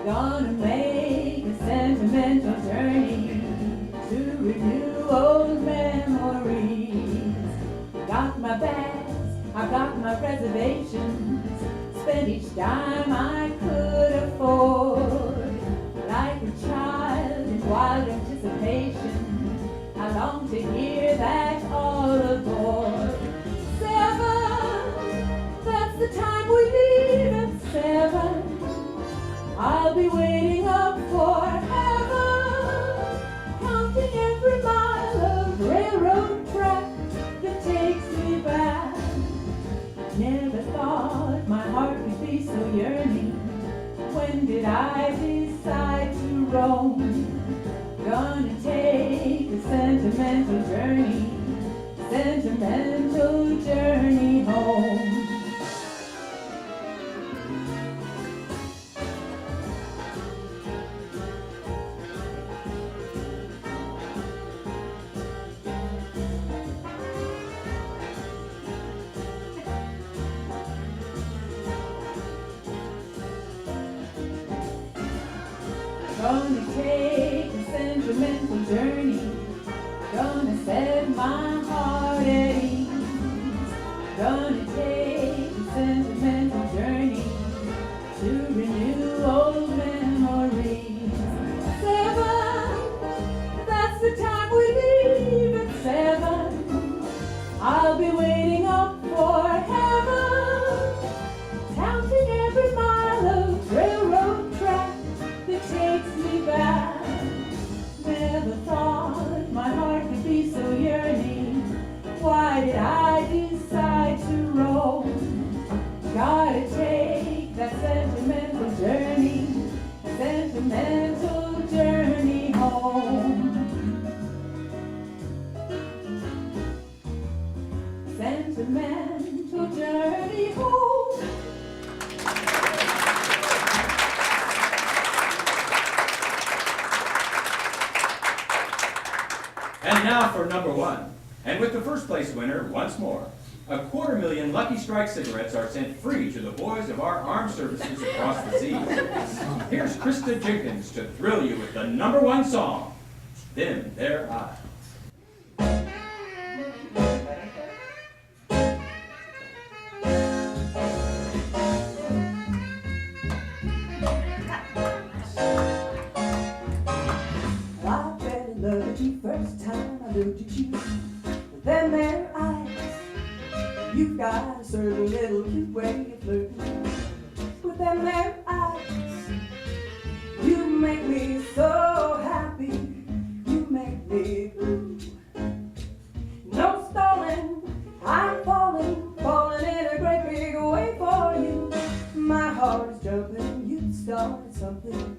Gonna make a sentimental journey to renew old memories. Got my bags, I've got my reservations, spent each dime I could afford. Like a child in wild anticipation, I long to hear that all aboard. 7, that's the time we leave at 7. I'll be waiting up for heaven, counting every mile of railroad track that takes me back. Never thought my heart would be so yearning. When did I decide to roam? Gonna take a sentimental journey home. Gonna take a sentimental journey, gonna set my heart at ease. Gonna take a sentimental journey to renew old memories. 7, that's the time we leave at 7. I'll be waiting up for heaven, counting every mile of railroad track that takes me back. Never thought my heart could be so yearning. Why did I decide to roam? Gotta take that sentimental journey home. Sentimental journey home. And now for number 1. And with the first place winner once more. 250,000 Lucky Strike cigarettes are sent free to the boys of our armed services across the seas. Here's Krista Jenkins to thrill you with the number 1 song, Dim Their Eyes. First time I looked at you with them there eyes, you've got a certain little cute way of flirting with them there eyes. You make me so happy, you make me blue. No stalling, I'm falling in a great big way for you. My heart is jumping, you started something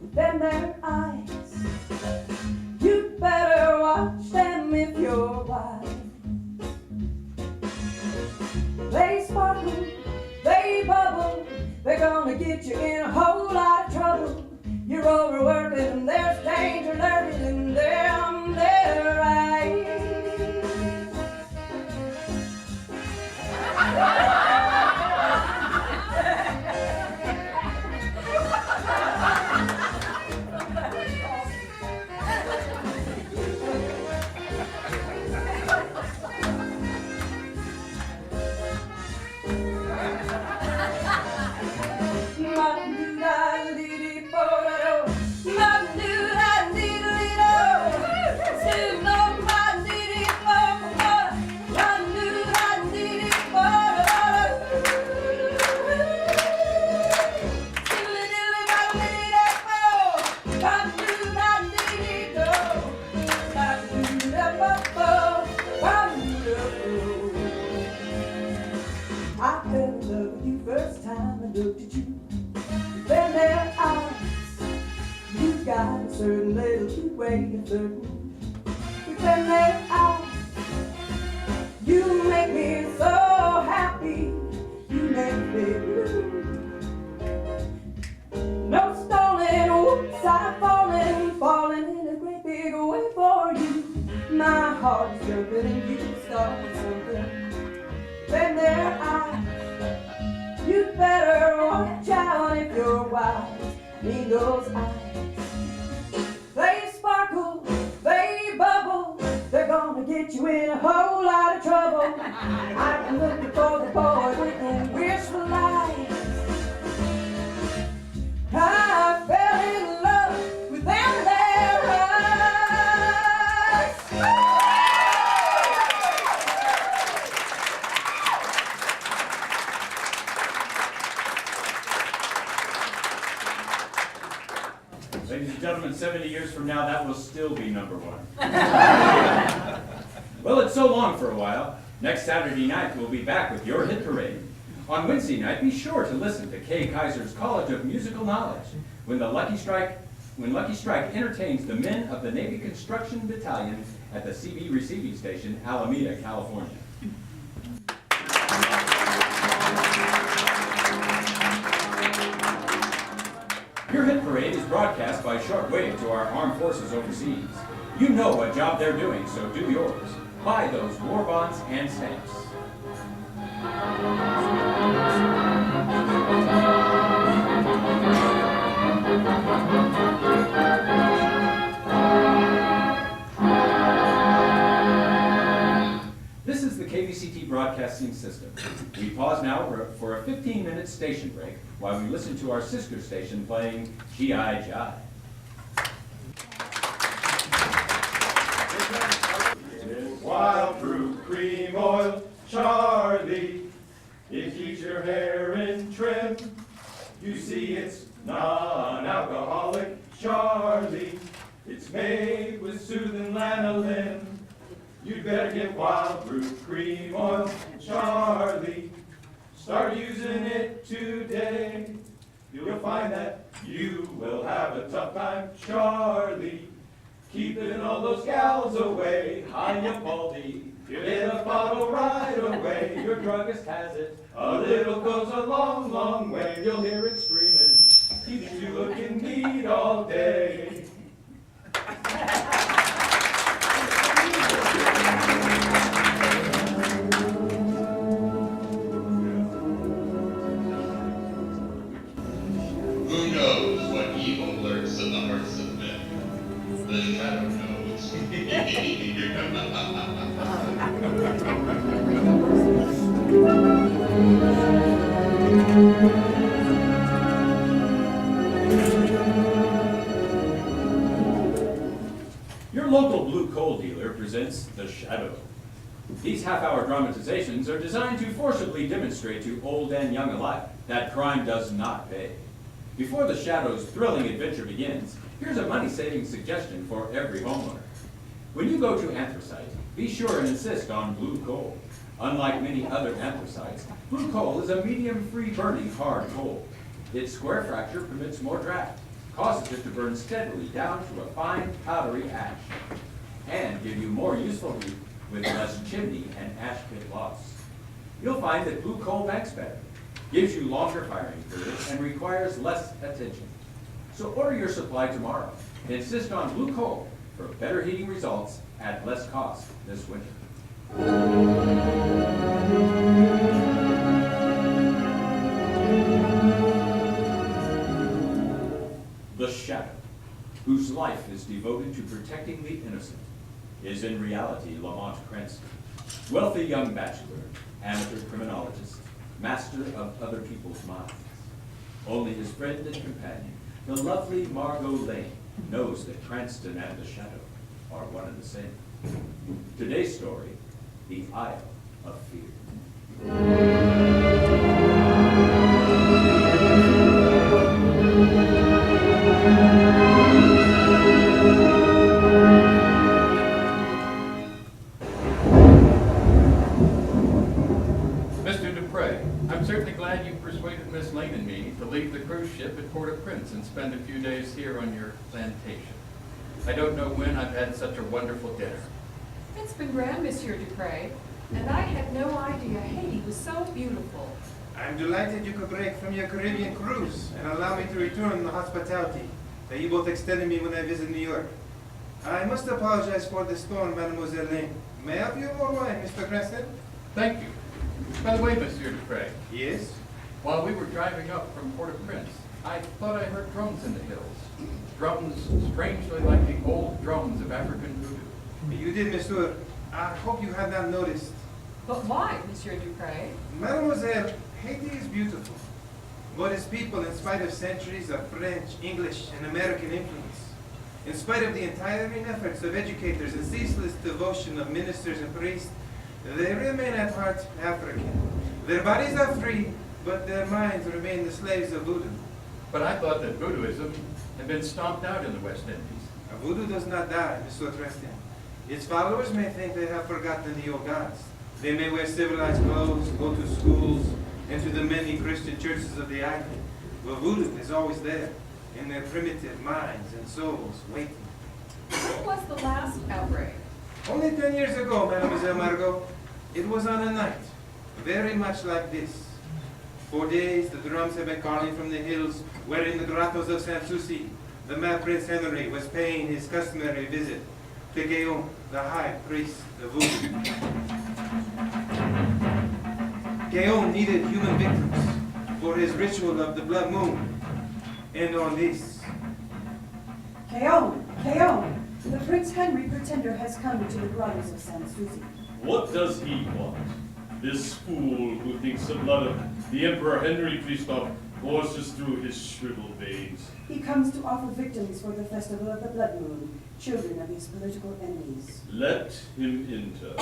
with them there eyes. You'd better watch them if you're wise. They sparkle, they bubble, they're gonna get you in a whole lot of trouble. You're overworking and there's danger lurking in them their eyes. La looked at you. Then their eyes, you've got a certain little cute way of flirting. Within their eyes, you make me so happy. You make me blue. No stalling, whoops, I'm falling in a great big way for you. My heart's jumping and you start something. Then their eyes, you better watch out if you're wise. In those eyes, they sparkle, they bubble. They're gonna get you in a whole lot of trouble. I'm looking for the boy with the wishful life. I fell in love with them their eyes. Ladies and gentlemen, 70 years from now, that will still be number one. Well, it's so long for a while. Next Saturday night, we'll be back with your hit parade. On Wednesday night, be sure to listen to Kay Kaiser's College of Musical Knowledge when Lucky Strike entertains the men of the Navy Construction Battalion at the CB Receiving Station, Alameda, California. Your hit parade is broadcast by shortwave to our armed forces overseas. You know what job they're doing, so do yours. Buy those war bonds and stamps. This is the KVCT Broadcasting System. We pause now for a 15-minute station break while we listen to our sister station playing G.I. Jive. Wild fruit cream oil, Charlie. It keeps your hair in trim. You see it's non-alcoholic, Charlie. It's made with soothing lanolin. You'd better get wild fruit cream oil, Charlie. Start using it today. You'll find that you will have a tough time, Charlie. Keeping all those gals away, hiya Baldy. Get a bottle right away. Your druggist has it. A little goes a long, long way. You'll hear it screaming. Keeps you looking neat all day. Who knows what evil lurks in the hearts of men? The shadow knows. Your local blue coal dealer presents The Shadow. These half-hour dramatizations are designed to forcibly demonstrate to old and young alike that crime does not pay. Before The Shadow's thrilling adventure begins, here's a money-saving suggestion for every homeowner. When you go to anthracite, be sure and insist on blue coal. Unlike many other anthracites, blue coal is a medium-free burning hard coal. Its square fracture permits more draft, causes it to burn steadily down to a fine powdery ash, and give you more useful heat with less chimney and ash pit loss. You'll find that blue coal banks better, gives you longer firing periods, and requires less attention. So order your supply tomorrow and insist on blue coal for better heating results at less cost this winter. The Shadow, whose life is devoted to protecting the innocent, is in reality Lamont Cranston, wealthy young bachelor, amateur criminologist, master of other people's minds. Only his friend and companion, the lovely Margot Lane, knows that Cranston and the Shadow are one and the same. Today's story, The Isle of Fear. Mr. Dupre, I'm certainly glad you persuaded Miss Lane and me me to leave the cruise ship at Port-au-Prince and spend a few days here on your plantation. I don't know when I've had such a wonderful dinner. It's been grand, Monsieur Dupre, and I had no idea Haiti was so beautiful. I'm delighted you could break from your Caribbean cruise and allow me to return the hospitality that you both extended me when I visited New York. I must apologize for the storm, Mademoiselle Lane. May I have you more wine, Mr. Cranston? Thank you. By the way, Monsieur Dupre, Yes? while we were driving up from Port-au-Prince, I thought I heard drums in the hills. Drums strangely like the old drums of African voodoo. You did, Monsieur. I hope you have not noticed. But why, Monsieur Dupre? Mademoiselle, Haiti is beautiful, but its people, in spite of centuries of French, English, and American influence, in spite of the untiring efforts of educators and ceaseless devotion of ministers and priests, they remain at heart African. Their bodies are free, but their minds remain the slaves of voodoo. But I thought that voodooism had been stomped out in the West Indies. Voodoo does not die, Monsieur Tristan. Its followers may think they have forgotten the old gods. They may wear civilized clothes, go to schools, and to the many Christian churches of the island. But voodoo is always there, in their primitive minds and souls, waiting. When was the last outbreak? Only 10 years ago, Mademoiselle Margot, it was on a night, very much like this. For days, the drums have been calling from the hills, where in the grottos of Sans Souci, the mad Prince Henry was paying his customary visit to Guillaume, the high priest of voodoo. Guillaume needed human victims for his ritual of the blood moon. And on this, Keon, the Prince Henry Pretender has come to the grottos of Sans Souci. What does he want? This fool who thinks the blood of the Emperor Henry Christophe courses through his shriveled veins. He comes to offer victims for the festival of the blood moon, children of his political enemies. Let him enter.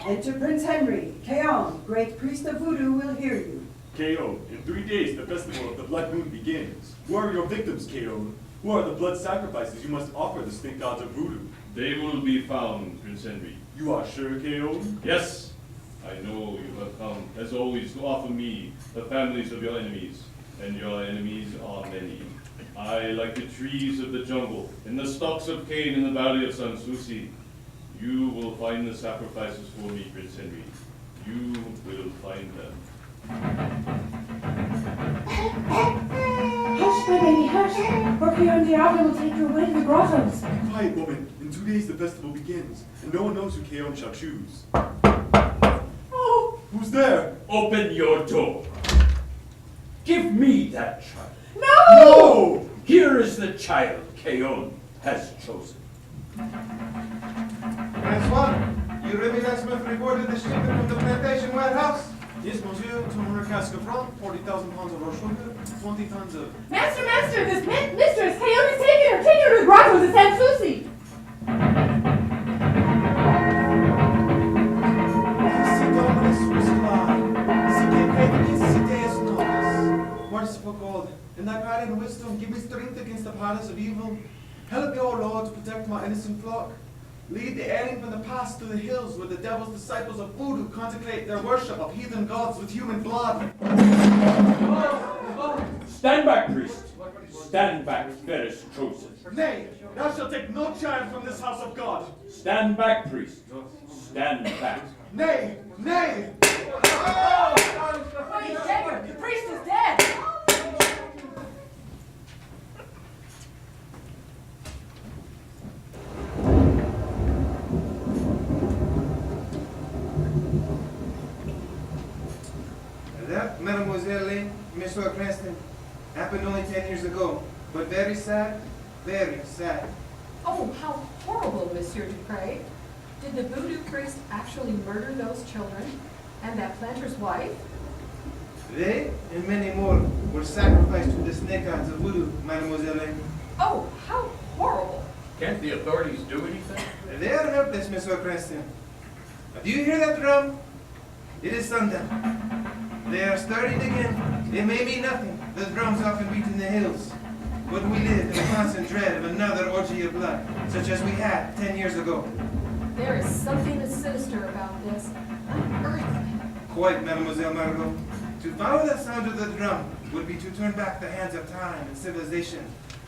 Enter Prince Henry. Keon, great priest of voodoo, will hear you. Ko, in 3 days the festival of the blood moon begins. Who are your victims, Ko? Who are the blood sacrifices you must offer the snake gods of voodoo? They will be found, Prince Henry. You are sure, Ko? Yes, I know you have come, as always, to offer me the families of your enemies, and your enemies are many. I, like the trees of the jungle, and the stalks of cane in the valley of Sans Souci, you will find the sacrifices for me, Prince Henry. You will find them. Hush, my baby, hush, or Keon Diablo will take you away to the grottos. Quiet, woman. In 2 days the festival begins, and no one knows who Ko shall choose. Oh, Who's there? Open your door. Give me that child. no! No! Here is the child Keon has chosen. Francois, you reminiscement reported the shipment from the plantation warehouse? Yes, monsieur, 200 casks of rum, 40,000 pounds of raw sugar, 20 tons of... Master, this mistress, Keon is taking her to the grottos of Sans Souci. Merciful God, in thy power and wisdom, give me strength against the powers of evil. Help me, O Lord, to protect my innocent flock. Lead the erring from the past to the hills where the devil's disciples of voodoo consecrate their worship of heathen gods with human blood. Stand back, priest. Stand back, fairest chosen. Nay, thou shalt take no child from this house of God. Stand back, priest. Stand back. Nay, nay! Wait, Jacob, the priest is dead. That, Mademoiselle Lane, Monsieur Cranston, happened only 10 years ago, but very sad, very sad. Oh, how horrible, Monsieur Dupre. Did the voodoo priest actually murder those children? And that planter's wife? They and many more were sacrificed to the snake gods of voodoo, Mademoiselle Lane. Oh, how horrible. Can't the authorities do anything? They are helpless, Monsieur Cranston. Do you hear that drum? It is sundown. They are starting again. It may mean nothing. The drums often beat in the hills. But we live in constant dread of another orgy of blood, such as we had 10 years ago. There is something sinister about this. Unearthly. Quite, Mademoiselle Margot. To follow the sound of the drum, would be to turn back the hands of time and civilization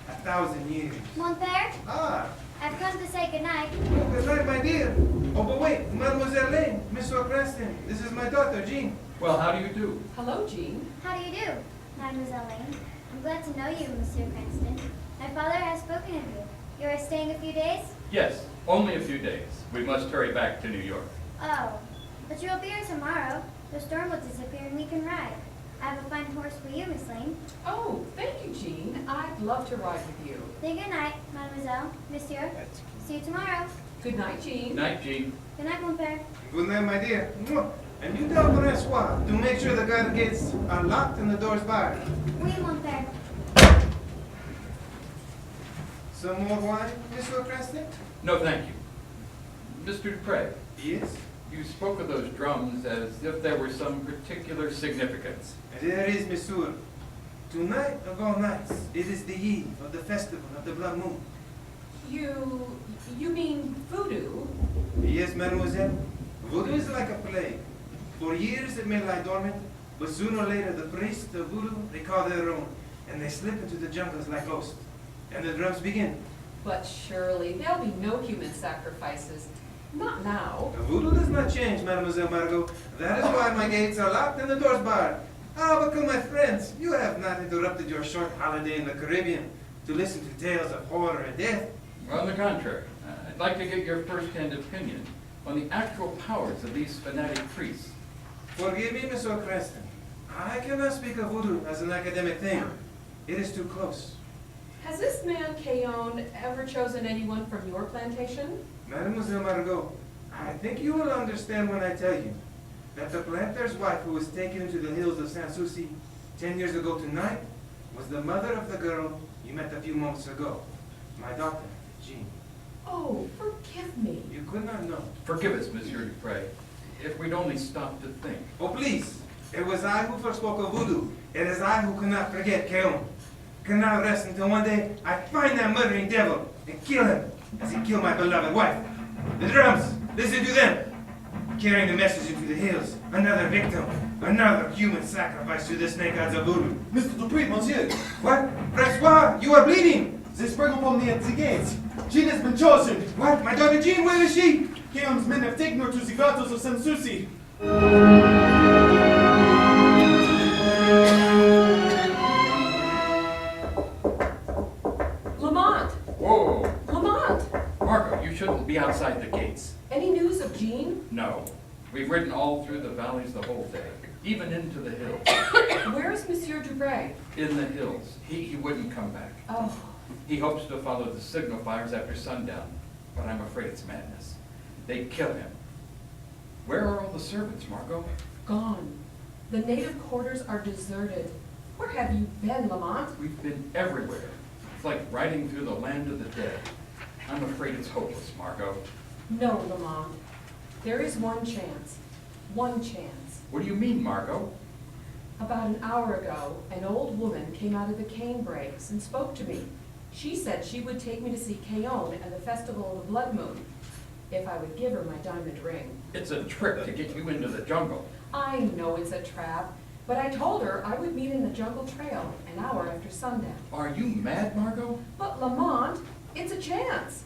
1,000 years. Mon père, Ah, I've come to say goodnight. oh, good night, my dear. Oh, but wait, Mademoiselle Lane, Monsieur Cranston, this is my daughter, Jean. Well, how do you do? Hello, Jean. How do you do, Mademoiselle Lane? I'm glad to know you, Monsieur Cranston. My father has spoken of you. You are staying a few days? Yes, only a few days. We must hurry back to New York. Oh, but you'll be here tomorrow. The storm will disappear and we can ride. I have a fine horse for you, Miss Lane. Oh, thank you, Jean. I'd love to ride with you. Then good night, Mademoiselle, Monsieur. See you tomorrow. Good night, Jean. Night, Jean. Good night, mon père. Good night, my dear. Mwah. And you tell Francois to make sure the garden gates are locked and the doors barred. Oui, mon père. Some more wine, Monsieur Cranston? No, thank you. Mr. Dupre, Yes. you spoke of those drums as if there were some particular significance. There is, Monsieur. Tonight of all nights, it is the eve of the festival of the blood moon. You mean voodoo? Yes, mademoiselle. Voodoo is like a plague. For years it may lie dormant, but sooner or later the priests of voodoo, they call their own, and they slip into the jungles like ghosts. And the drums begin. But surely there'll be no human sacrifices. Not now. Voodoo does not change, Mademoiselle Margot. That is why my gates are locked and the doors barred. Ah, but come, my friends, you have not interrupted your short holiday in the Caribbean to listen to tales of horror and death. On the contrary, I'd like to get your first-hand opinion on the actual powers of these fanatic priests. Forgive me, Monsieur Cranston. I cannot speak of voodoo as an academic thing. It is too close. Has this man, Keon, ever chosen anyone from your plantation? Mademoiselle Margot, I think you will understand when I tell you that the planter's wife who was taken into the hills of Sans Souci 10 years ago tonight was the mother of the girl you met a few moments ago, my daughter, Jean. Oh, forgive me. You could not know. Forgive us, Monsieur Dupre, if we'd only stop to think. Oh, please. It was I who first spoke of voodoo. It is I who cannot forget Keon. Cannot rest until one day I find that murdering devil and kill him as he killed my beloved wife. The drums, listen to them. Carrying the message into the hills. Another victim. Another human sacrifice to the snake gods of voodoo. Mr. Dupuy, monsieur. What? Francois, you are bleeding. They sprang upon me at the gates. Jean has been chosen. What? My daughter Jean, where is she? Keon's men have taken her to the grottos of Sans Souci. Lamont! Whoa! Lamont! Marco, you shouldn't be outside the gates. Any news of Jean? No. We've ridden all through the valleys the whole day, even into the hills. Where's Monsieur Dupre? In the hills. He wouldn't come back. Oh, He hopes to follow the signal fires after sundown, but I'm afraid it's madness. They'd kill him. Where are all the servants, Margot? gone. The native quarters are deserted. Where have you been, Lamont? We've been everywhere. It's like riding through the land of the dead. I'm afraid it's hopeless, Margot. No, Lamont. There is one chance. One chance. What do you mean, Margot? About an hour ago, an old woman came out of the cane brakes and spoke to me. She said she would take me to see Keon at the Festival of the Blood Moon, if I would give her my diamond ring. It's a trick to get you into the jungle. I know it's a trap, but I told her I would meet in the jungle trail an hour after sundown. Are you mad, Margot? But Lamont, it's a chance.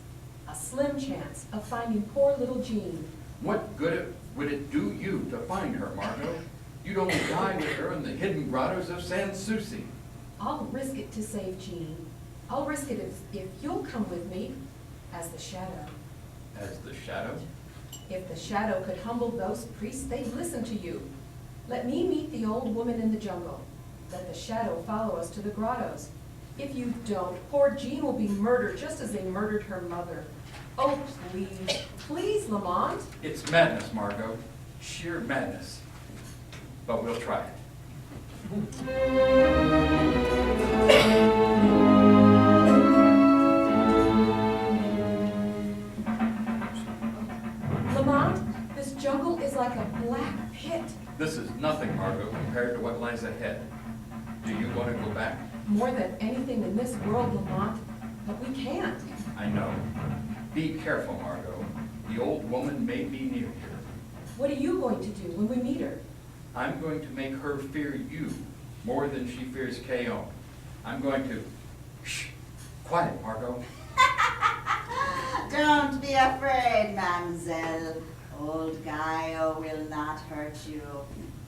A slim chance of finding poor little Jean. What good would it do you to find her, Margot? You'd only die with her in the hidden grottos of Sans Souci. I'll risk it to save Jean. I'll risk it if you'll come with me as the shadow. As the shadow? If the shadow could humble those priests, they'd listen to you. Let me meet the old woman in the jungle. Let the shadow follow us to the grottos. If you don't, poor Jean will be murdered just as they murdered her mother. Oh, please, please, Lamont. It's madness, Margot. Sheer madness. But we'll try it. Lamont, this jungle is like a black pit. This is nothing, Margot, compared to what lies ahead. Do you want to go back? More than anything in this world, Lamont, but we can't. I know. Be careful, Margot. The old woman may be near here. What are you going to do when we meet her? I'm going to make her fear you more than she fears Kaon. I'm going to... Shh! Quiet, Margot. Don't be afraid, mademoiselle. Old Gaio will not hurt you.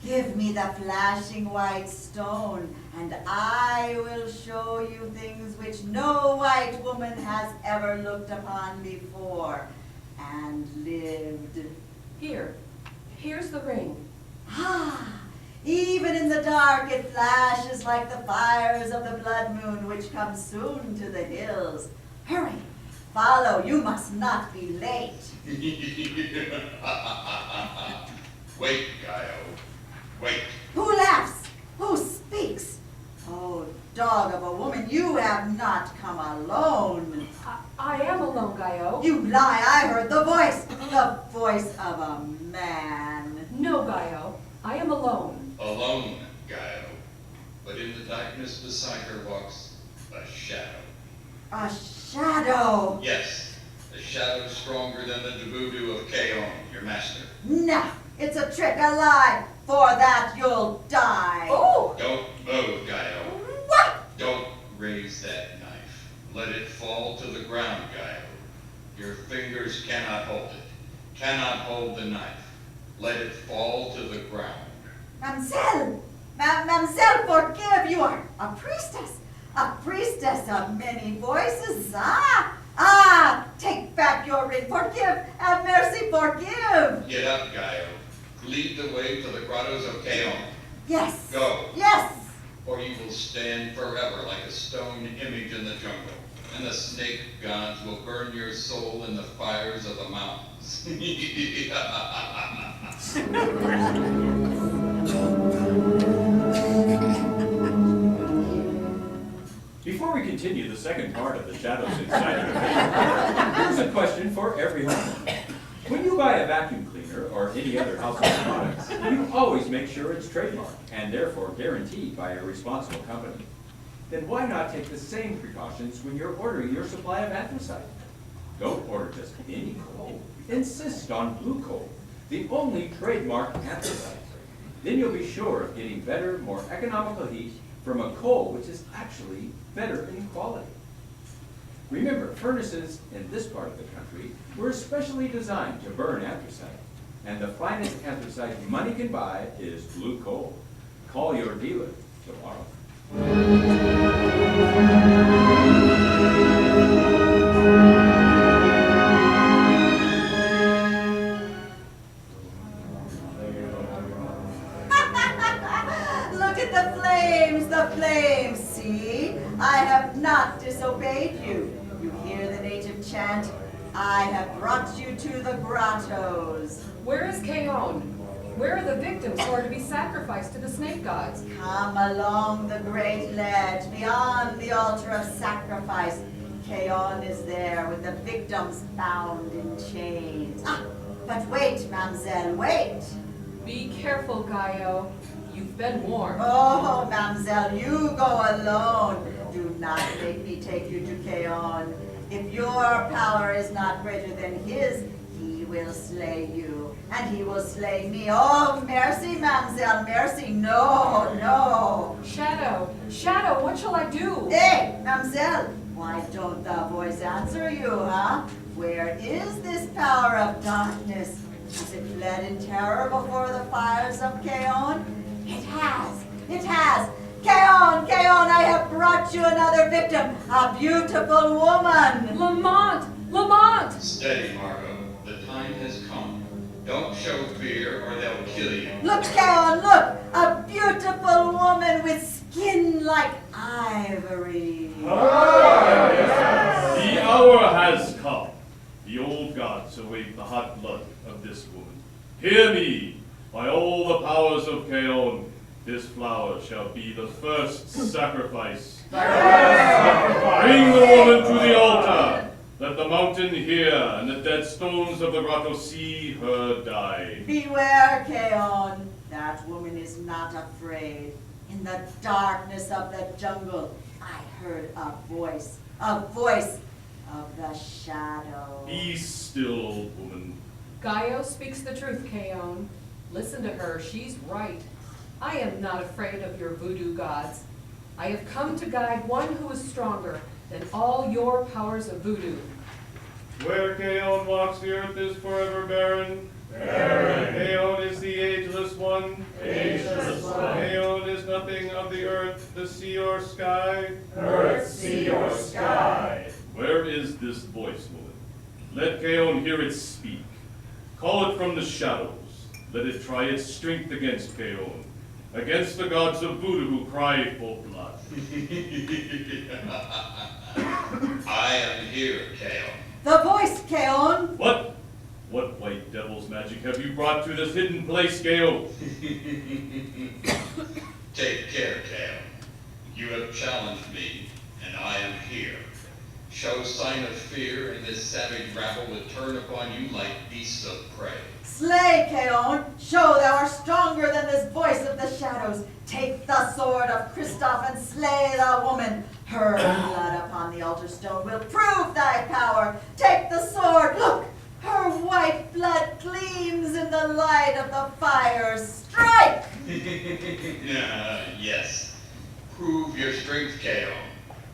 Give me the flashing white stone, and I will show you things which no white woman has ever looked upon before and lived. Here's the ring. Ah, even in the dark it flashes like the fires of the blood moon which comes soon to the hills. Hurry, follow, you must not be late. Wait, Gaio. Wait. Who laughs? Who speaks? Oh, dog of a woman, you have not come alone. I am alone, Gaio. You lie, I heard the voice of a man. No, Gaio, I am alone. Alone, Gaio. But in the darkness beside her walks a shadow. A shadow? Yes, a shadow stronger than the Debudu of Kaon, your master. No, it's a trick, a lie. For that you'll die. Oh! Don't move, Gaio. What? Don't raise that knife. Let it fall to the ground, Gaio. Your fingers cannot hold it. Cannot hold the knife. Let it fall to the ground. Mamselle! Mamselle, forgive! You are a priestess. A priestess of many voices. Take back your ring. Forgive. Have mercy. Forgive. Get up, Gaio. Lead the way to the grottos of Kaon. Yes. Go. Yes. Or you will stand forever like a stone image in the jungle, and the snake gods will burn your soul in the fires of the mountains. Before we continue the second part of the Shadows Inside Your here's a question for everyone. When you buy a vacuum cleaner or any other household product, you always make sure it's trademarked and therefore guaranteed by a responsible company. Then why not take the same precautions when you're ordering your supply of anthracite? Don't order just any coal. Insist on blue coal, the only trademarked anthracite. Then you'll be sure of getting better, more economical heat from a coal which is actually better in quality. Remember, furnaces in this part of the country were especially designed to burn anthracite, and the finest anthracite money can buy is blue coal. Call your dealer tomorrow. Look at the flames, see? I have not disobeyed you. You hear the native chant? I have brought you to the grottos. Where is Kaon? Where are the victims who are to be sacrificed to the snake gods? Come along the great ledge, beyond the altar of sacrifice. Kaon is there with the victims bound in chains. But wait, mademoiselle, wait. Be careful, Gaio. You've been warned. Oh, mademoiselle, you go alone. Do not make me take you to Kaon. If your power is not greater than his, he will slay you, and he will slay me. Oh, mercy, mademoiselle, mercy. No, no. Shadow, what shall I do? Hey, mademoiselle, why don't the voice answer you, huh? Where is this power of darkness? Has it fled in terror before the fires of Kaon? It has. Kaon, I have brought you another victim, a beautiful woman. Lamont! Steady, Margot. The time has come. Don't show fear or they'll kill you. Look, Kaon, look! A beautiful woman with skin like ivory. The hour has come. The old gods await the hot blood of this woman. Hear me, by all the powers of Kaon, this flower shall be the first sacrifice. Bring the woman to the altar. Let the mountain hear, and the dead stones of the grotto see her die. Beware, Kaon. That woman is not afraid. In the darkness of the jungle, I heard a voice of the shadow. Be still, old woman. Gaio speaks the truth, Kaon. Listen to her, she's right. I am not afraid of your voodoo gods. I have come to guide one who is stronger than all your powers of voodoo. Where Kaon walks, the earth is forever barren. Barren. Kaon is the ageless one. Ageless one. Kaon is nothing of the earth, the sea, or sky. Earth, sea, or sky. Where is this voice, woman? Let Kaon hear it speak. Call it from the shadows. Let it try its strength against Kaon, against the gods of voodoo who cry for blood. I am here, Kaon. The voice, Kaon. What? What white devil's magic have you brought to this hidden place, Kaon? Take care, Kaon. You have challenged me, and I am here. Show sign of fear, and this savage rabble will turn upon you like beasts of prey. Slay, Kaon. Show thou art stronger than this voice of the shadows. Take the sword of Christoph and slay the woman. Her blood upon the altar stone will prove thy power. Take the sword. Look, her white blood gleams in the light of the fire. Strike! Yes. Prove your strength, Kaon.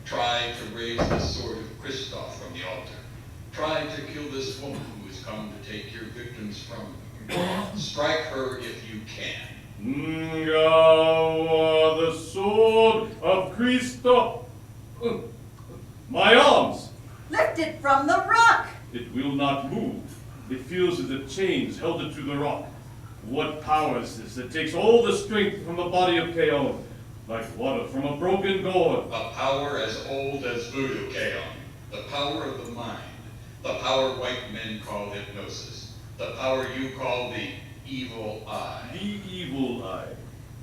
Try to raise the sword of Christoph from the altar. Try to kill this woman who has come to take your victims from you. Strike her if you can. Ngawa, the sword of Christoph. My arms! Lift it from the rock. It will not move. It feels as if chains held it to the rock. What power is this that takes all the strength from the body of Kaon, like water from a broken gourd? A power as old as voodoo, Kaon. The power of the mind. The power white men call hypnosis. The power you call the evil eye. The evil eye.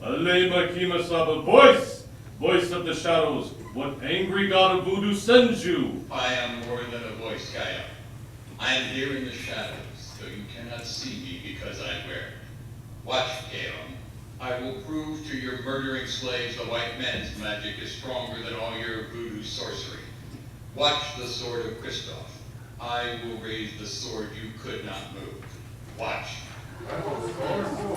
Alema Kimasaba, voice! Voice of the shadows, what angry god of voodoo sends you? I am more than a voice, Kaon. I am here in the shadows, though you cannot see me because I wear it. Watch, Kaon. I will prove to your murdering slaves the white man's magic is stronger than all your voodoo sorcery. Watch the sword of Christoph. I will raise the sword you could not move. Watch.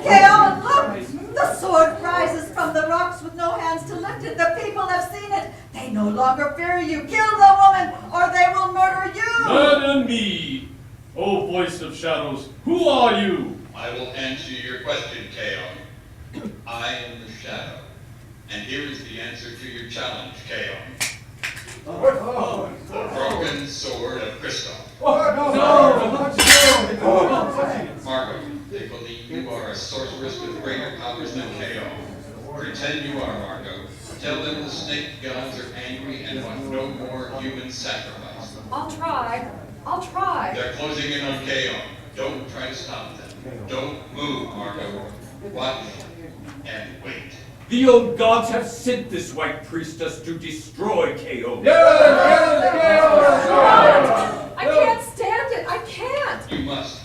Kaon, look! The sword rises from the rocks with no hands to lift it. The people have seen it. They no longer fear you. Kill the woman, or they will murder you! Murder me! O voice of shadows, who are you? I will answer your question, Kaon. I am the shadow. And here is the answer to your challenge, Kaon. The broken sword of Christoph. Margot, they believe you are a sorceress with greater powers than Kaon. Pretend you are, Margot. Tell them the snake gods are angry and want no more human sacrifice. I'll try. I'll try. They're closing in on Kaon. Don't try to stop them. Don't move, Margot. Watch and wait. The old gods have sent this white priestess to destroy Kaon. I can't stand it. I can't. You must.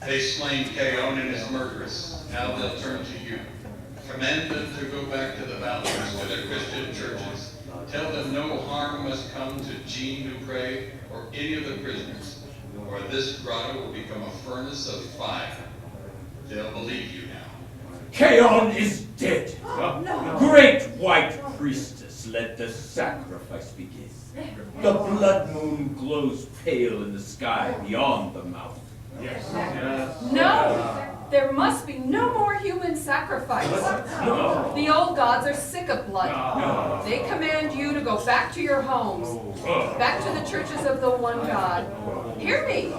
They slain Kaon and his murderess. Now they'll turn to you. Command them to go back to the valleys, to their Christian churches. Tell them no harm must come to Jean Dupre or any of the prisoners, or this grotto will become a furnace of fire. They'll believe you now. Kaon is dead. No. Great white priestess, let the sacrifice begin. The blood moon glows pale in the sky beyond the mountain. No. There must be no more human sacrifice. No. The old gods are sick of blood. They command you to go back to your homes, back to the churches of the one God. Hear me.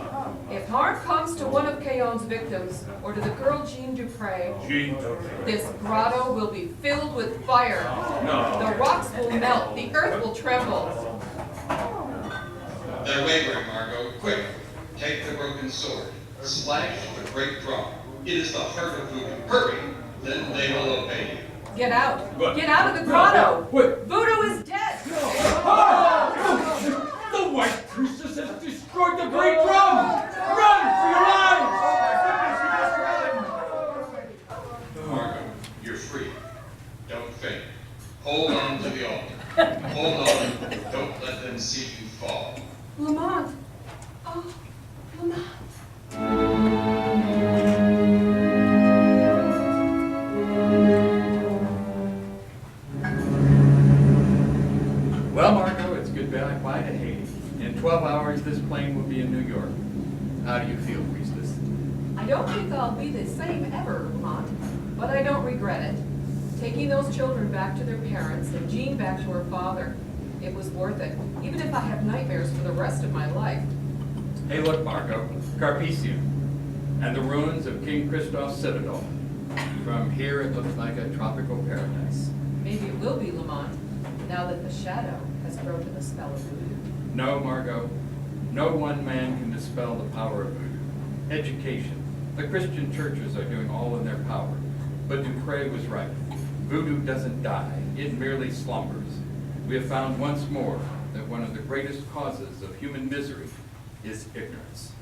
If harm comes to one of Kaon's victims, or to the girl Jean Dupre, this grotto will be filled with fire. The rocks will melt, the earth will tremble. They're wavering, Margot. Quick, take the broken sword. Slash the great drum. It is the heart of voodoo. Hurry, then they will obey you. Get out. What? Get out of the grotto. What? Voodoo is dead. The white priestess has destroyed the great drum! Run for your lives! Margot, you're free. Don't faint. Hold on to the altar. Hold on. Don't let them see you fall. Lamont. Oh, Lamont. Well, Marco, it's goodbye to Haiti. In 12 hours, this plane will be in New York. How do you feel, priestess? I don't think I'll be the same ever, Lamont, but I don't regret it. Taking those children back to their parents and Jean back to her father, it was worth it, even if I have nightmares for the rest of my life. Hey, look, Marco, Carpesium, and the ruins of King Christoph's citadel. From here, it looks like a tropical paradise. Maybe it will be, Lamont, now that the shadow has broken the spell of voodoo. No, Margot, no one man can dispel the power of voodoo. Education. The Christian churches are doing all in their power. But Ducret was right. Voodoo doesn't die, it merely slumbers. We have found once more that one of the greatest causes of human misery is ignorance.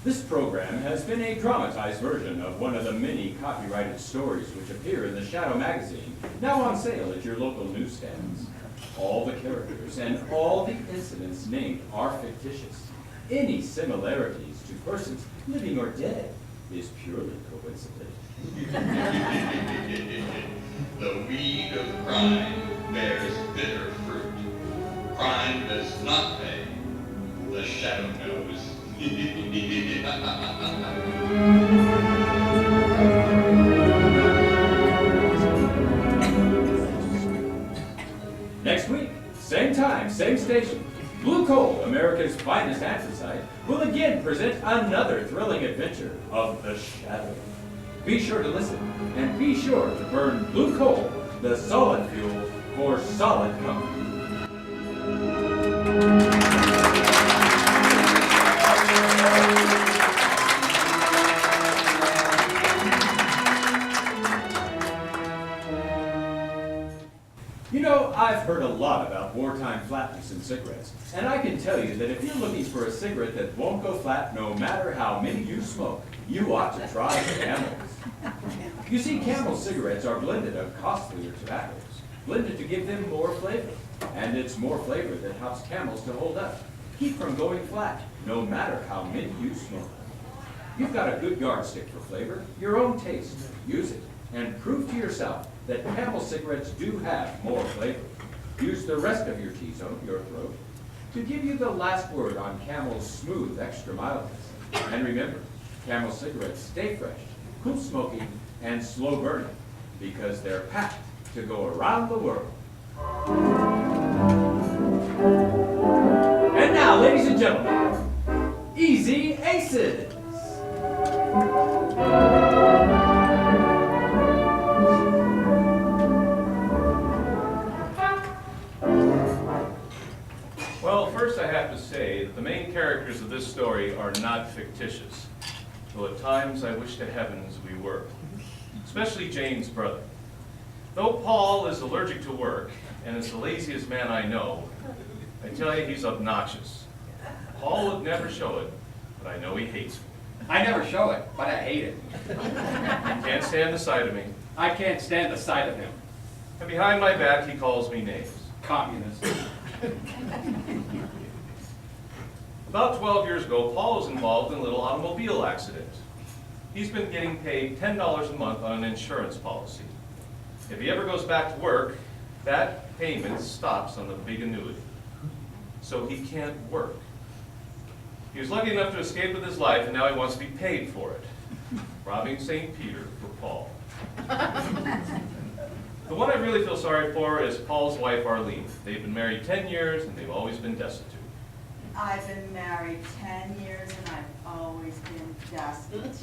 This program has been a dramatized version of one of the many copyrighted stories which appear in the Shadow magazine, now on sale at your local newsstands. All the characters and all the incidents named are fictitious. Any similarities to persons living or dead is purely coincidental. The weed of crime bears bitter fruit. Crime does not pay. The shadow knows. Next week, same time, same station, Blue Coal, America's finest anthracite, will again present another thrilling adventure of the Shadow. Be sure to listen, and be sure to burn Blue Coal, the solid fuel for solid company. You know, I've heard a lot about wartime flatness in cigarettes, and I can tell you that if you're looking for a cigarette that won't go flat no matter how many you smoke, you ought to try Camels. You see, Camel cigarettes are blended of costlier tobaccos, blended to give them more flavor, and it's more flavor that helps Camels to hold up, keep from going flat, no matter how many you smoke. You've got a good yardstick for flavor, your own taste. Use it, and prove to yourself that Camel cigarettes do have more flavor. Use the rest of your T-zone, your throat, to give you the last word on Camel's smooth extra mildness. And remember, Camel cigarettes stay fresh, cool smoking, and slow burning, because they're packed to go around the world. And now, ladies and gentlemen, Easy Aces! Well, first I have to say that the main characters of this story are not fictitious, though at times I wish to heavens we were, especially Jane's brother. Though Paul is allergic to work and is the laziest man I know, I tell you he's obnoxious. Paul would never show it, but I know he hates me. I never show it, but I hate it. He can't stand the sight of me, I can't stand the sight of him. and behind my back he calls me names. Communist. About 12 years ago, Paul was involved in a little automobile accident. He's been getting paid $10 a month on an insurance policy. If he ever goes back to work, that payment stops on the big annuity. So he can't work. He was lucky enough to escape with his life, and now he wants to be paid for it. Robbing St. Peter for Paul. The one I really feel sorry for is Paul's wife, Arlene. They've been married 10 years, and they've always been destitute. I've been married 10 years and I've always been destitute.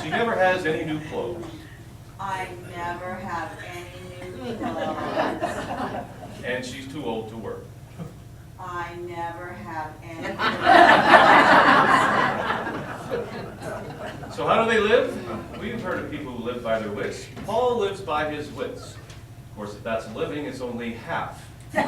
She never has any new clothes. I never have any new clothes. And she's too old to work. I never have any. So how do they live? We've heard of people who live by their wits. Paul lives by his wits. Of course, if that's living, it's only half. The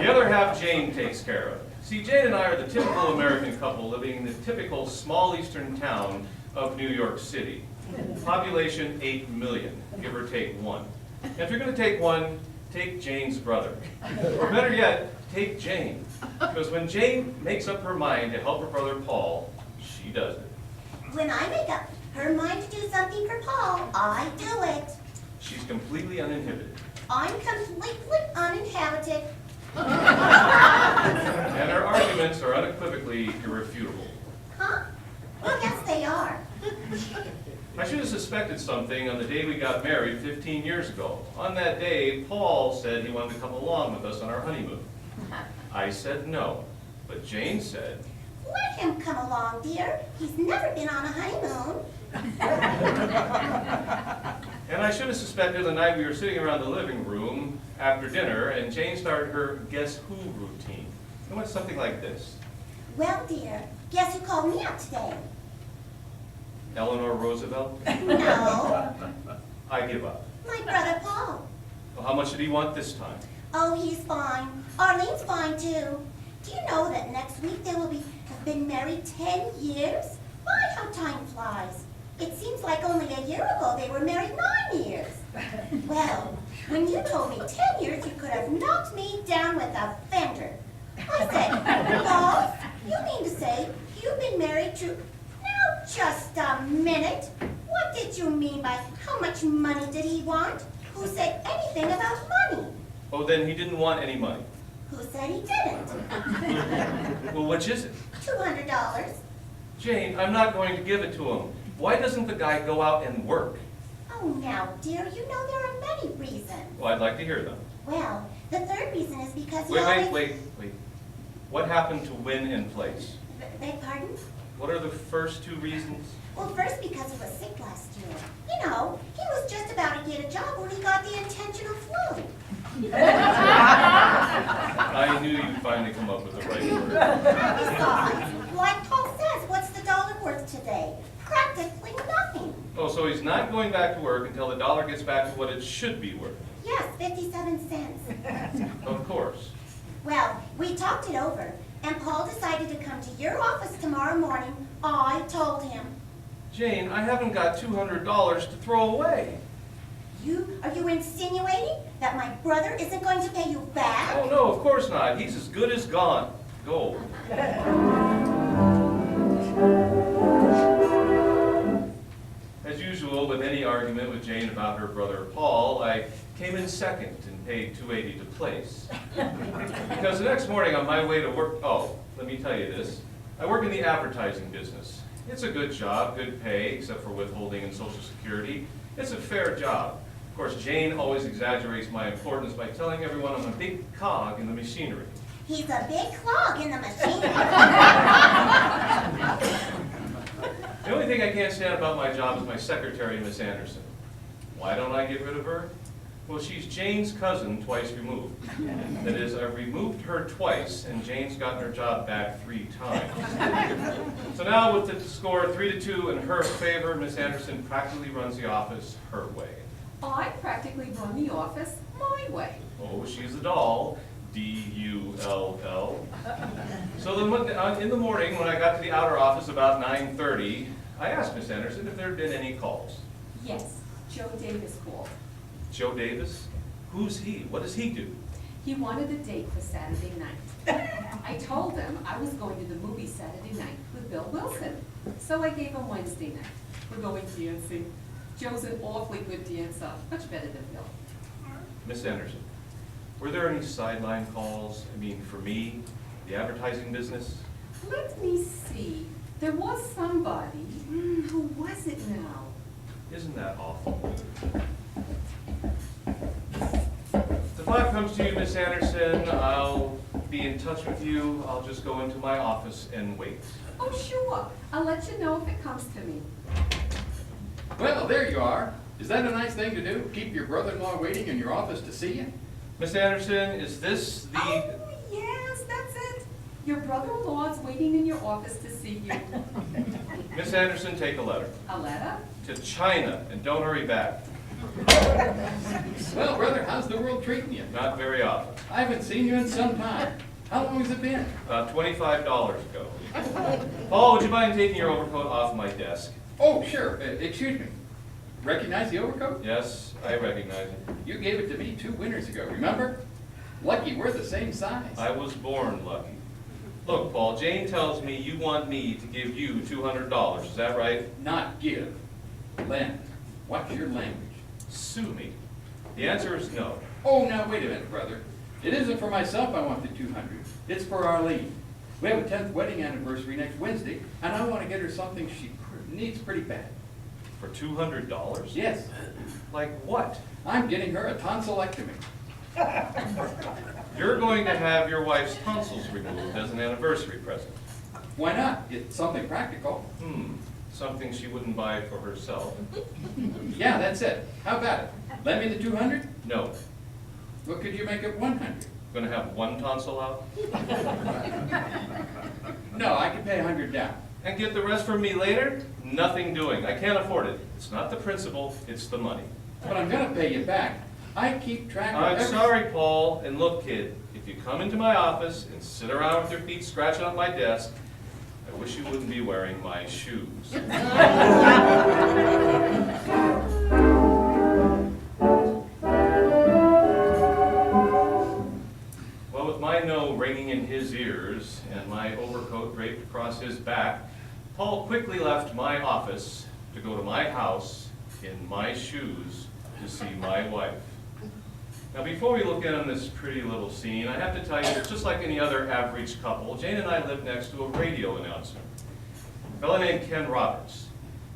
other half Jane takes care of. See, Jane and I are the typical American couple living in the typical small eastern town of New York City. Population 8 million, give or take one. And if you're going to take one, take Jane's brother. Or better yet, take Jane. Because when Jane makes up her mind to help her brother Paul, she does it. When I make up her mind to do something for Paul, I do it. She's completely uninhibited. I'm completely uninhabited. And her arguments are unequivocally irrefutable. Huh? Well, yes, they are. I should have suspected something on the day we got married 15 years ago. On that day, Paul said he wanted to come along with us on our honeymoon. I said no, but Jane said, Let him come along, dear. He's never been on a honeymoon. and I should have suspected the night we were sitting around the living room after dinner and Jane started her Guess Who routine. It went something like this. Well, dear, guess who called me up today? Eleanor Roosevelt? No, I give up. my brother Paul. Well, how much did he want this time? Oh, he's fine. Arlene's fine, too. Do you know that next week they will have been married 10 years? My, how time flies. It seems like only a year ago they were married 9 years. Well, when you told me 10 years, you could have knocked me down with a fender. I said, Paul, you mean to say you've been married to... Now, just a minute. What did you mean by how much money did he want? Who said anything about money? Oh, then he didn't want any money. Who said he didn't? Well, which is it? $200. Jane, I'm not going to give it to him. Why doesn't the guy go out and work? Oh, now, dear, you know there are many reasons. Well, I'd like to hear them. Well, the third reason is because he Wait. always... What happened to win in place? Beg pardon? What are the first two reasons? Well, first because he was sick last year. You know, he was just about to get a job when he got the intentional flu. I knew you'd finally come up with the right word. Besides, like Paul says, what's the dollar worth today? Practically nothing. Oh, so he's not going back to work until the dollar gets back to what it should be worth. Yes, 57 cents. Of course. Well, we talked it over, and Paul decided to come to your office tomorrow morning. I told him. Jane, I haven't got $200 to throw away. Are you insinuating that my brother isn't going to pay you back? Oh, no, of course not. He's as good as gone. Gold. As usual, with any argument with Jane about her brother Paul, I came in second and paid $2.80 to place. Because the next morning on my way to work, let me tell you this. I work in the advertising business. It's a good job, good pay, except for withholding and Social Security. It's a fair job. Of course, Jane always exaggerates my importance by telling everyone I'm a big cog in the machinery. He's a big clog in the machine. The only thing I can't stand about my job is my secretary, Miss Anderson. Why don't I get rid of her? Well, she's Jane's cousin twice removed. That is, I've removed her twice, and Jane's gotten her job back 3 times. So now with the score 3-2 in her favor, Miss Anderson practically runs the office her way. I practically run the office my way. Oh, she's a doll. D-U-L-L. So in the morning, when I got to the outer office about 9:30, I asked Miss Anderson if there had been any calls. Yes, Joe Davis called. Joe Davis? Who's he? What does he do? He wanted a date for Saturday night. I told him I was going to the movie Saturday night with Bill Wilson. So I gave him Wednesday night. We're going dancing. Joe's an awfully good dancer, much better than Bill. Miss Anderson, were there any sideline calls? I mean, for me, the advertising business? Let me see. There was somebody. Who was it now? Isn't that awful? If that comes to you, Miss Anderson, I'll be in touch with you. I'll just go into my office and wait. Oh, sure. I'll let you know if it comes to me. Well, there you are. Is that a nice thing to do? Keep your brother-in-law waiting in your office to see you? Miss Anderson, is this the... Oh, yes, that's it. Your brother-in-law's waiting in your office to see you. Miss Anderson, take a letter. A letter? To China, and don't hurry back. Well, brother, how's the world treating you? Not very often. I haven't seen you in some time. How long has it been? About $25 ago. Paul, would you mind taking your overcoat off my desk? Oh, sure. Excuse me. Recognize the overcoat? Yes, I recognize it. You gave it to me 2 winters ago, remember? Lucky we're the same size. I was born lucky. Look, Paul, Jane tells me you want me to give you $200. Is that right? Not give. Lend. What's your language? Sue me. The answer is no. Oh, now wait a minute, brother. It isn't for myself I want the 200. It's for Arlene. We have a 10th wedding anniversary next Wednesday, and I want to get her something she needs pretty bad. For $200? Yes. Like what? I'm getting her a tonsillectomy. You're going to have your wife's tonsils removed as an anniversary present. Why not? It's something practical. Something she wouldn't buy for herself. Yeah, that's it. How about it? Lend me the 200? No. What could you make it 100? Going to have one tonsil out? No, I can pay 100 down. And get the rest from me later? Nothing doing. I can't afford it. It's not the principal, it's the money. But I'm gonna pay you back. I keep track of I'm every... sorry, Paul. And look, kid, if you come into my office and sit around with your feet scratching up my desk, I wish you wouldn't be wearing my shoes. Well, with my no ringing in his ears and my overcoat draped across his back, Paul quickly left my office to go to my house in my shoes to see my wife. Now, before we look in on this pretty little scene, I have to tell you that just like any other average couple, Jane and I live next to a radio announcer, a fellow named Ken Roberts.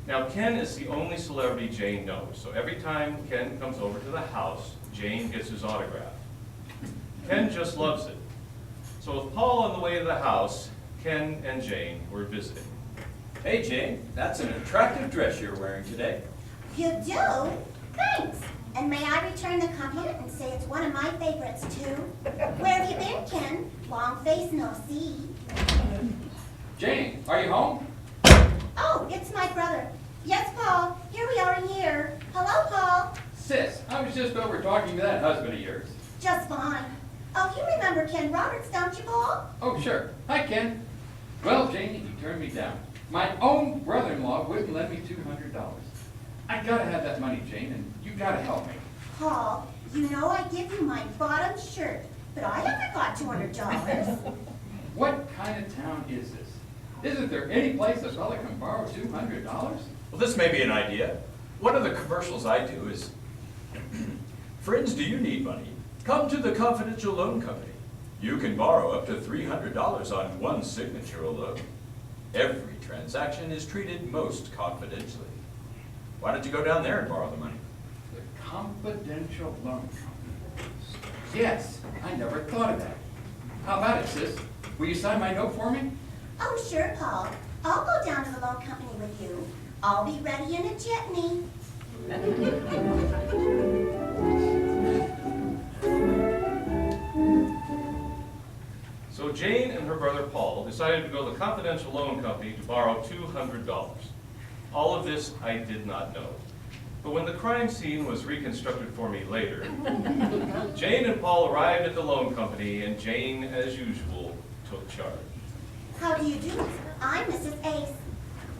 Now, Ken is the only celebrity Jane knows, so every time Ken comes over to the house, Jane gets his autograph. Ken just loves it. So with Paul on the way to the house, Ken and Jane were visiting. Hey, Jane, that's an attractive dress you're wearing today. You do? Thanks. And may I return the compliment and say it's one of my favorites, too? Where have you been, Ken? Long face, no see. Jane, are you home? Oh, it's my brother. Yes, Paul. Here we are in here. Hello, Paul. Sis, I was just over talking to that husband of yours. Just fine. Oh, you remember Ken Roberts, don't you, Paul? Oh, sure. Hi, Ken. Well, Jane, he turned me down. My own brother-in-law wouldn't lend me $200. I gotta have that money, Jane, and you gotta help me. Paul, you know I give you my bottom shirt, but I haven't got $200. What kind of town is this? Isn't there any place a fella can borrow $200? Well, this may be an idea. One of the commercials I do is, friends, do you need money? Come to the Confidential Loan Company. You can borrow up to $300 on one signature alone. Every transaction is treated most confidentially. Why don't you go down there and borrow the money? The Confidential Loan Company. Yes, I never thought of that. How about it, sis? Will you sign my note for me? Oh, sure, Paul. I'll go down to the loan company with you. I'll be ready in a jitney. So Jane and her brother Paul decided to go to the Confidential Loan Company to borrow $200. All of this I did not know. But when the crime scene was reconstructed for me later, Jane and Paul arrived at the loan company, and Jane, as usual, took charge. How do you do? I'm Mrs. Ace.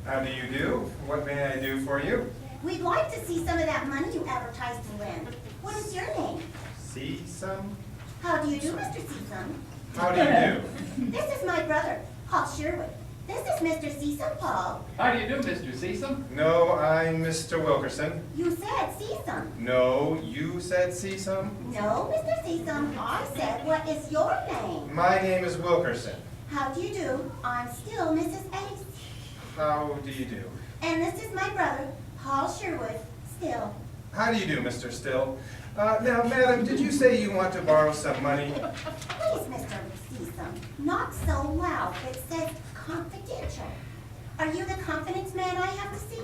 How do you do? What may I do for you? We'd like to see some of that money you advertised to win. What is your name? Seesum? How do you do, Mr. Seasum? How do you do? This is my brother, Paul Sherwood. This is Mr. Seasum, Paul. How do you do, Mr. Seasum? No, I'm Mr. Wilkerson. You said Seasum. No, you said Seesum? No, Mr. Seasum. I said, what is your name? My name is Wilkerson. How do you do? I'm still Mrs. Ace. How do you do? And this is my brother, Paul Sherwood, still. How do you do, Mr. Still? Now, madam, did you say you want to borrow some money? Please, Mr. Seasum, not so loud. It says confidential. Are you the confidence man I have to see?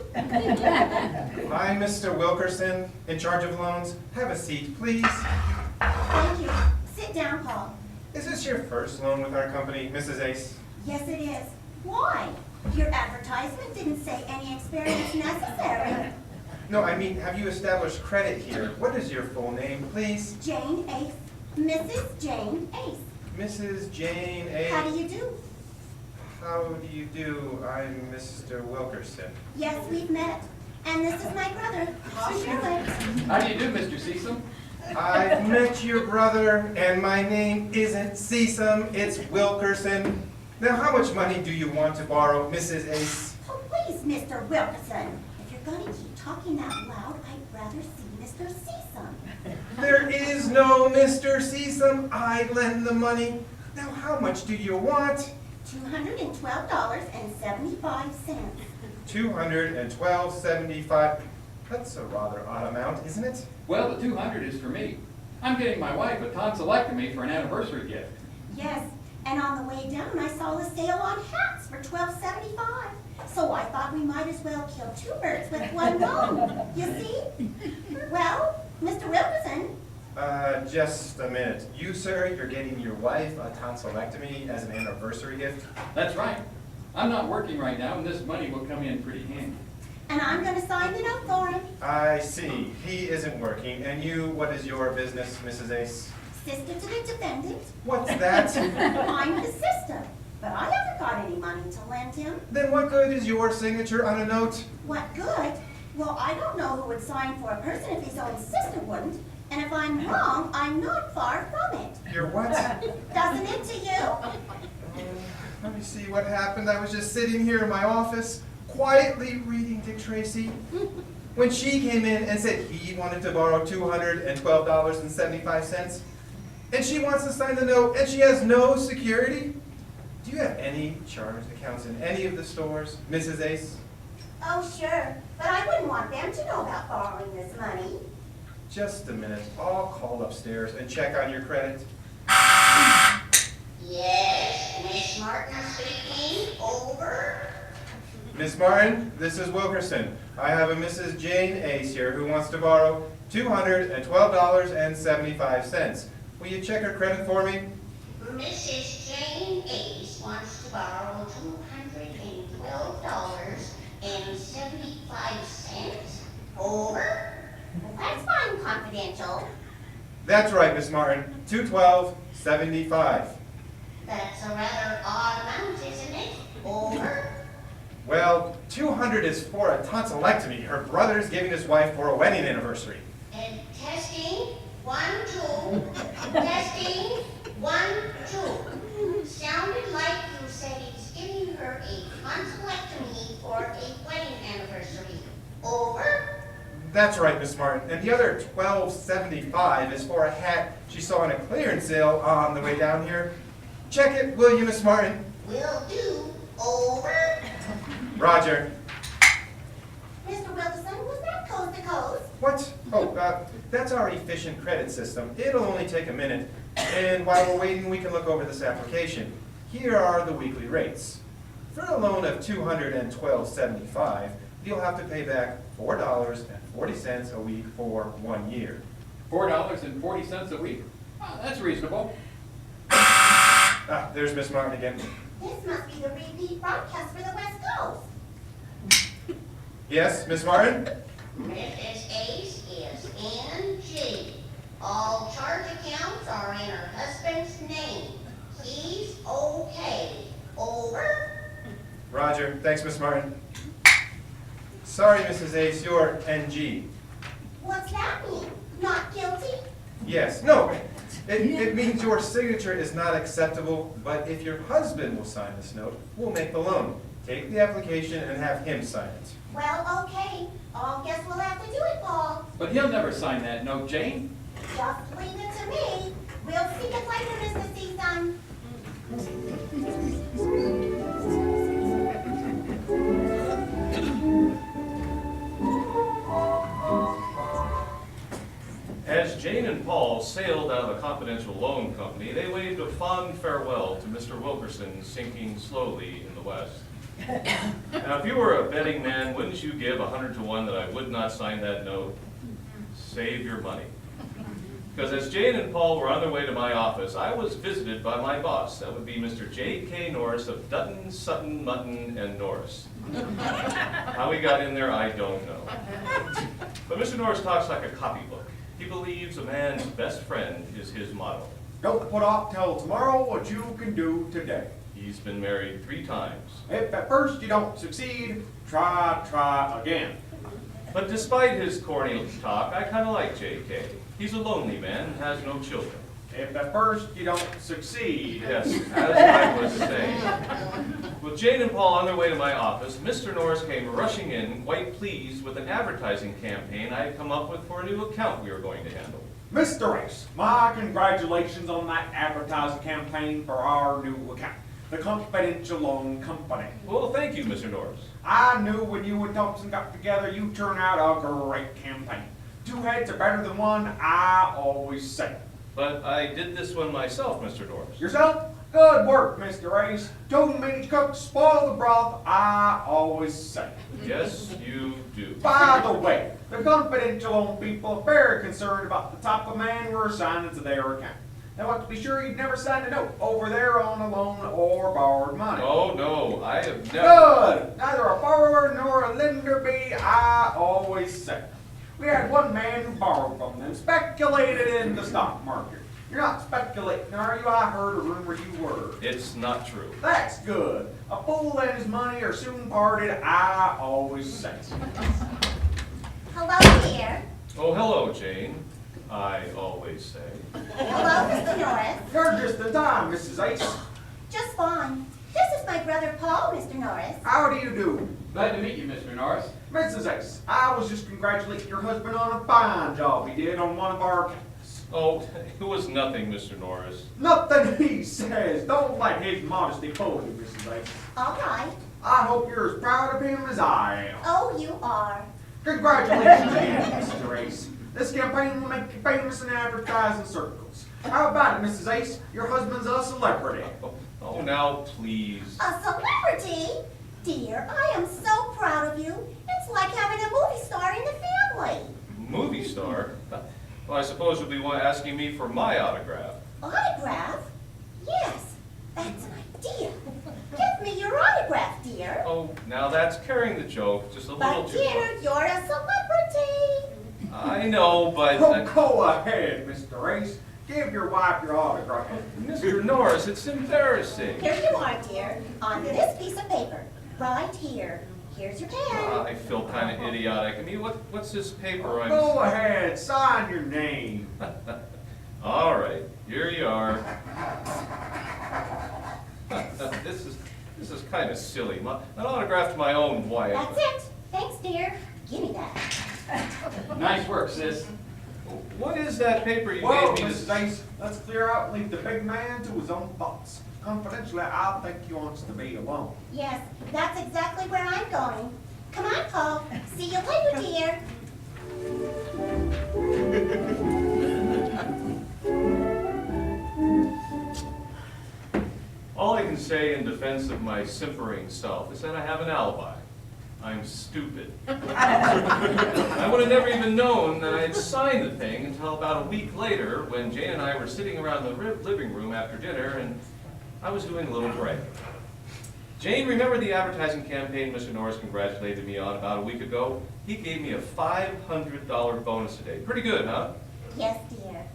I'm Mr. Wilkerson, in charge of loans. Have a seat, please. Thank you. Sit down, Paul. Is this your first loan with our company, Mrs. Ace? Yes, it is. Why? Your advertisement didn't say any experience necessary. No, I mean, have you established credit here? What is your full name, please? Jane Ace. Mrs. Jane Ace. Mrs. Jane Ace. How do you do? How do you do? I'm Mr. Wilkerson. Yes, we've met. And this is my brother, Paul Sherwood. How do you do, Mr. Seesum? I've met your brother, and my name isn't Seesum, it's Wilkerson. Now, how much money do you want to borrow, Mrs. Ace? Oh, please, Mr. Wilkerson. If you're going to keep talking that loud, I'd rather see Mr. Seesum. There is no Mr. Seesum. I lend the money. Now, how much do you want? $212.75. $212.75. That's a rather odd amount, isn't it? Well, the 200 is for me. I'm getting my wife a tonsillectomy for an anniversary gift. Yes, and on the way down, I saw a sale on hats for $12.75. So I thought we might as well kill two birds with one stone. You see? Well, Mr. Wilkerson. Just a minute. You, sir, you're getting your wife a tonsillectomy as an anniversary gift? That's right. I'm not working right now, and this money will come in pretty handy. And I'm going to sign the note for him. I see. He isn't working. And you, what is your business, Mrs. Ace? Sister to the defendant. What's that? I'm his sister, but I haven't got any money to lend him. Then what good is your signature on a note? What good? Well, I don't know who would sign for a person if his own sister wouldn't. And if I'm wrong, I'm not far from it. You're what? Doesn't it to you? Let me see what happened. I was just sitting here in my office, quietly reading Dick Tracy, when she came in and said he wanted to borrow $212.75. And she wants to sign the note, and she has no security. Do you have any charged accounts in any of the stores, Mrs. Ace? Oh, sure. But I wouldn't want them to know about borrowing this money. Just a minute. I'll call upstairs and check on your credit. Yes, Miss Martin speaking. Over. Miss Martin, this is Wilkerson. I have a Mrs. Jane Ace here who wants to borrow $212.75. Will you check her credit for me? Mrs. Jane Ace wants to borrow $212.75. Over. That's fine, confidential. That's right, Miss Martin. $212.75. That's a rather odd amount, isn't it? Over. Well, 200 is for a tonsillectomy. Her brother's giving his wife for a wedding anniversary. And testing, 1, 2. Testing, 1, 2. Sounded like you said he's giving her a tonsillectomy for a wedding anniversary. Over. That's right, Miss Martin. And the other $12.75 is for a hat she saw in a clearance sale on the way down here. Check it, will you, Miss Martin? Will do. Over. Roger. Mr. Wilkerson, was that coast to coast? What? Oh, that's our efficient credit system. It'll only take a minute. And while we're waiting, we can look over this application. Here are the weekly rates. For a loan of $212.75, you'll have to pay back $4.40 a week for 1 year. $4.40 a week? Oh, that's reasonable. Ah, there's Miss Martin again. This must be the repeat broadcast for the West Coast. Yes, Miss Martin? Mrs. Ace is NG. All charge accounts are in her husband's name. He's okay. Over. Roger. Thanks, Miss Martin. Sorry, Mrs. Ace, you're NG. What's that mean? Not guilty? Yes. No. It means your signature is not acceptable, but if your husband will sign this note, we'll make the loan. Take the application and have him sign it. Well, okay. I guess we'll have to do it, Paul. But he'll never sign that note, Jane. Just leave it to me. We'll see you later, Mr. Season. As Jane and Paul sailed out of the confidential loan company, they waved a fond farewell to Mr. Wilkerson sinking slowly in the west. Now, if you were a betting man, wouldn't you give 100 to 1 that I would not sign that note? Save your money. Because as Jane and Paul were on their way to my office, I was visited by my boss. That would be Mr. J.K. Norris of Dutton, Sutton, Mutton, and Norris. How he got in there, I don't know. But Mr. Norris talks like a copybook. He believes a man's best friend is his motto. Don't put off till tomorrow what you can do today. He's been married 3 times. If at first you don't succeed, try again. But despite his corny talk, I kind of like J.K. He's a lonely man and has no children. If at first you don't succeed. Yes, as I was saying. With Jane and Paul on their way to my office, Mr. Norris came rushing in, quite pleased with an advertising campaign I had come up with for a new account we were going to handle. Mr. Ace, my congratulations on that advertising campaign for our new account, the Confidential Loan Company. Well, thank you, Mr. Norris. I knew when you and Thompson got together, you'd turn out a great campaign. 2 heads are better than 1, I always say. But I did this one myself, Mr. Norris. Yourself? Good work, Mr. Ace. Too many cooks spoil the broth, I always say. Yes, you do. By the way, the confidential loan people are very concerned about the type of man we're assigning to their account. They want to be sure you've never signed a note over there on a loan or borrowed money. Oh, no, I have never. Good! Neither a borrower nor a lender be, I always say. We had one man who borrowed from them, speculated in the stock market. You're not speculating, are you? I heard a rumor you were. It's not true. That's good. A fool and his money are soon parted, I always say. Hello, dear. Oh, hello, Jane. I always say. Hello, Mr. Norris. You're just in time, Mrs. Ace. Just fine. This is my brother Paul, Mr. Norris. How do you do? Glad to meet you, Mr. Norris. Mrs. Ace, I was just congratulating your husband on a fine job he did on one of our accounts. Oh, it was nothing, Mr. Norris. Nothing he says. Don't let his modesty fool you, Mrs. Ace. All right. I hope you're as proud of him as I am. Oh, you are. Congratulations again, Mr. Ace. This campaign will make you famous in advertising circles. How about it, Mrs. Ace? Your husband's a celebrity. Oh, now, please. A celebrity? Dear, I am so proud of you. It's like having a movie star in the family. Movie star? Well, I suppose you'll be asking me for my autograph. Autograph? Yes, that's an idea. Give me your autograph, dear. Oh, now that's carrying the joke just a little But too dear, you're a celebrity. far. I know, but... Oh, go ahead, Mr. Ace. Give your wife your autograph. Mr. Norris, it's embarrassing. Here you are, dear, on this piece of paper, right here. Here's your pen. I feel kind of idiotic. I mean, what's this paper I'm... Go ahead, sign your name. All right, here you are. This is kind of silly. An autograph to my own wife. That's it. Thanks, dear. Give me that. Nice work, sis. What is that paper you Whoa, gave me? Mrs. Ace, let's clear out and leave the big man to his own thoughts. Confidentially, I think he wants to be alone. Yes, that's exactly where I'm going. Come on, Paul. See you later, dear. All I can say in defense of my simpering self is that I have an alibi. I'm stupid. I would have never even known that I had signed the thing until about a week later when Jane and I were sitting around the living room after dinner and I was doing a little break. Jane, remember the advertising campaign Mr. Norris congratulated me on about a week ago? He gave me a $500 bonus today. Pretty good, huh? Yes, dear.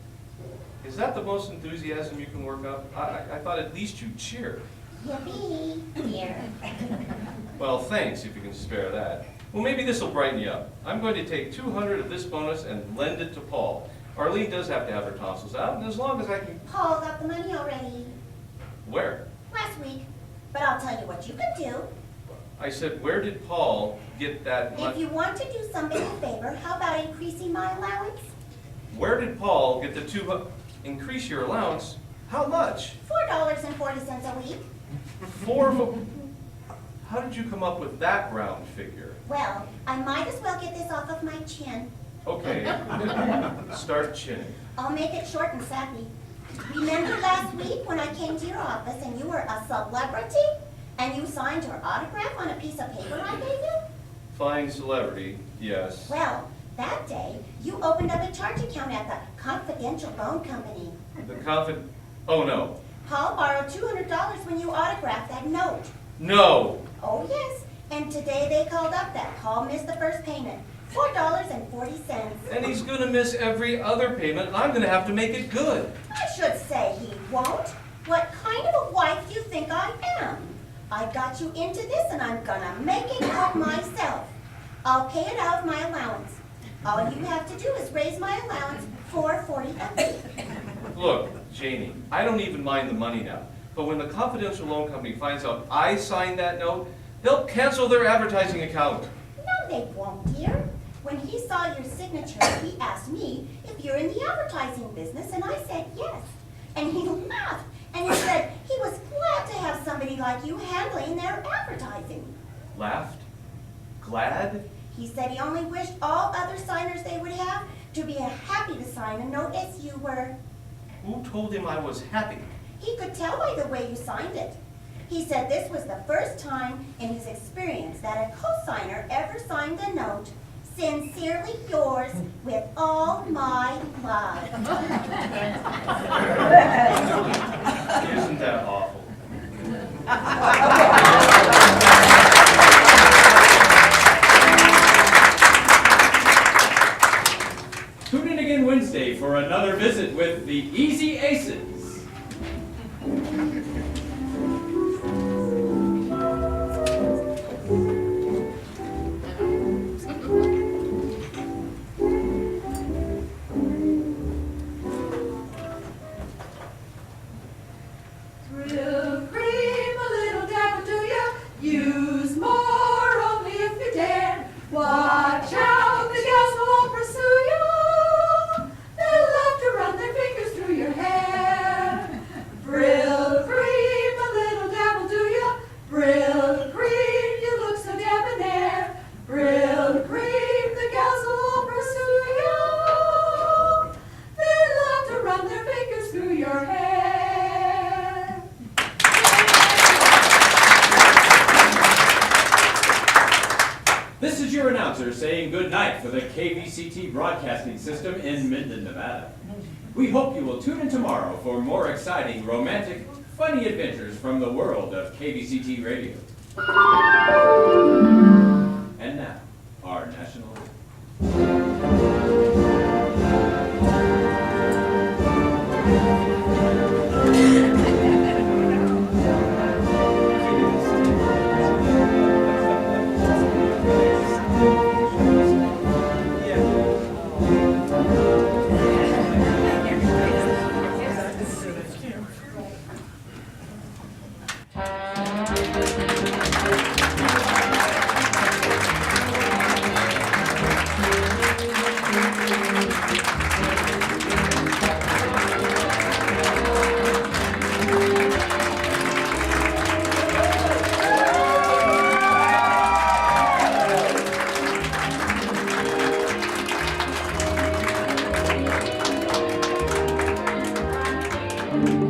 Is that the most enthusiasm you can work up? I thought at least you'd cheer. Yippee, dear. Well, thanks if you can spare that. Well, maybe this will brighten you up. I'm going to take 200 of this bonus and lend it to Paul. Arlene does have to have her tonsils out, and as long as I can... Paul got the money already Where? last week. But I'll tell you what you could do. I said, where did Paul get that If money? you want to do somebody a favor, how about increasing my allowance? Where did Paul get the 200... Increase your allowance? How much? $4.40 a week. How did you come up with that round figure? Well, I might as well get this off of my chin. Okay, start chinning. I'll make it short and sappy. Remember last week when I came to your office and you were a celebrity? And you signed your autograph on a piece of paper I gave you? Fine celebrity, yes. Well, that day, you opened up a charge account at the Confidential Loan Company. Oh, no. Paul borrowed $200 when you autographed that note. No! Oh, yes. And today they called up that Paul missed the first payment. $4.40. And he's going to miss every other payment, and I'm going to have to make it good. I should say he won't. What kind of a wife you think I am? I got you into this and I'm gonna make it good myself. I'll pay it out of my allowance. All you have to do is raise my allowance $4.40 a week. Look, Janie, I don't even mind the money now. But when the confidential loan company finds out I signed that note, they'll cancel their advertising account. No, they won't, dear. When he saw your signature, he asked me if you're in the advertising business, and I said yes. And he laughed, and he said he was glad to have somebody like you handling their advertising. Laughed? Glad? He said he only wished all other signers they would have to be happy to sign a note as you were. Who told him I was happy? He could tell by the way you signed it. He said this was the first time in his experience that a co-signer ever signed a note, "Sincerely yours, with all my love." Isn't that awful? Tune in again Wednesday for another visit with the Easy Aces. Real cream, a little dabble, do ya? Use more only if you dare. Watch out, the gals will all pursue you. They'll love to run their fingers through your hair. Brill cream, a little dabble, do ya? Brill cream, you look so debonair. Brill cream, the gals will all pursue you. They love to run their fingers through your hair. This is your announcer saying good night for the KVCT broadcasting system in Minden, Nevada. We hope you will tune in tomorrow for more exciting, romantic, funny adventures from the world of KVCT radio. And now, our national Thank you.